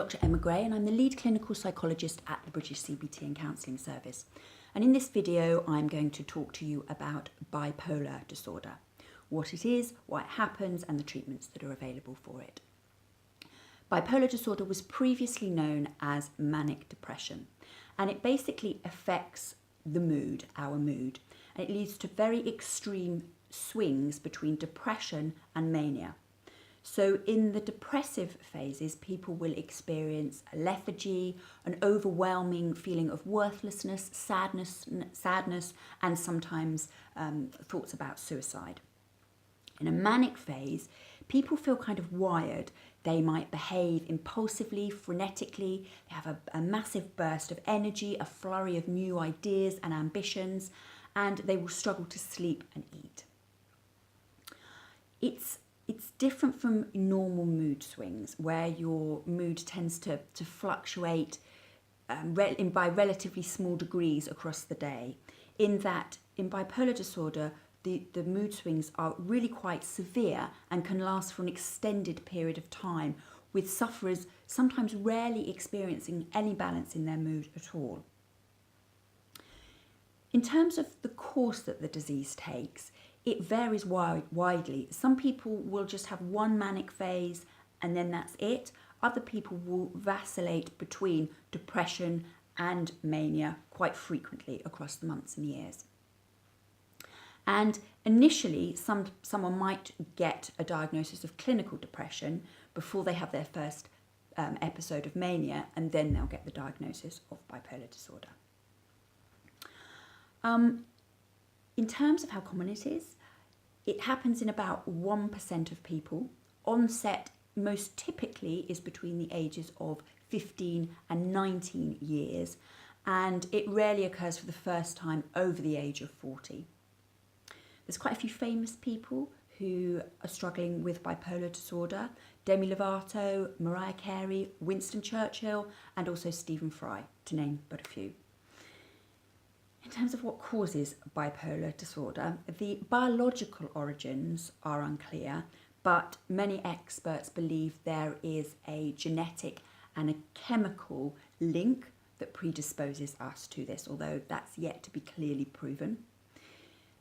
Dr. Emma Gray and I'm the lead clinical psychologist at the British CBT and Counselling Service. And in this video, I'm going to talk to you about bipolar disorder, what it is, why it happens, and the treatments that are available for it. Bipolar disorder was previously known as manic depression, and it basically affects the mood, our mood, and it leads to very extreme swings between depression and mania. So in the depressive phases, people will experience a lethargy, an overwhelming feeling of worthlessness, sadness, and sometimes thoughts about suicide. In a manic phase, people feel kind of wired. They might behave impulsively, frenetically. They have a massive burst of energy, a flurry of new ideas and ambitions, and they will struggle to sleep and eat. It's different from normal mood swings where your mood tends to fluctuate by relatively small degrees across the day. In that, in bipolar disorder, the mood swings are really quite severe and can last for an extended period of time, with sufferers sometimes rarely experiencing any balance in their mood at all. In terms of the course that the disease takes, it varies widely. Some people will just have one manic phase and then that's it. Other people will vacillate between depression and mania quite frequently across the months and years. And initially, someone might get a diagnosis of clinical depression before they have their first episode of mania, and then they'll get the diagnosis of bipolar disorder. In terms of how common it is, it happens in about 1% of people. Onset most typically is between the ages of 15 and 19 years, and it rarely occurs for the first time over the age of 40. There's quite a few famous people who are struggling with bipolar disorder: Demi Lovato, Mariah Carey, Winston Churchill, and also Stephen Fry, to name but a few. In terms of what causes bipolar disorder, the biological origins are unclear, but many experts believe there is a genetic and a chemical link that predisposes us to this, although that's yet to be clearly proven.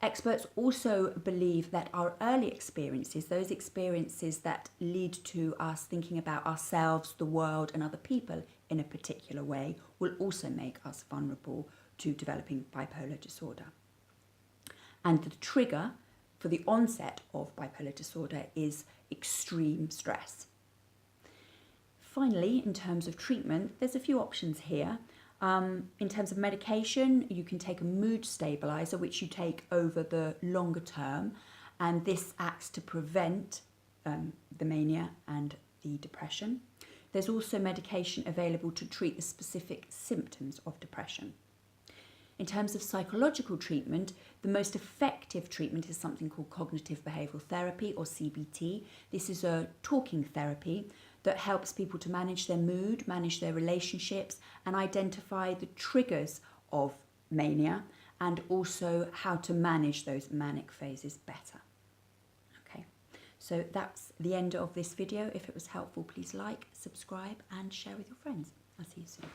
Experts also believe that our early experiences, those experiences that lead to us thinking about ourselves, the world, and other people in a particular way, will also make us vulnerable to developing bipolar disorder. And the trigger for the onset of bipolar disorder is extreme stress. Finally, in terms of treatment, there's a few options here. In terms of medication, you can take a mood stabilizer, which you take over the longer term, and this acts to prevent the mania and the depression. There's also medication available to treat the specific symptoms of depression. In terms of psychological treatment, the most effective treatment is something called cognitive behavioural therapy, or CBT. This is a talking therapy that helps people to manage their mood, manage their relationships, and identify the triggers of mania, and also how to manage those manic phases better. Okay, so that's the end of this video. If it was helpful, please like, subscribe, and share with your friends. I'll see you soon.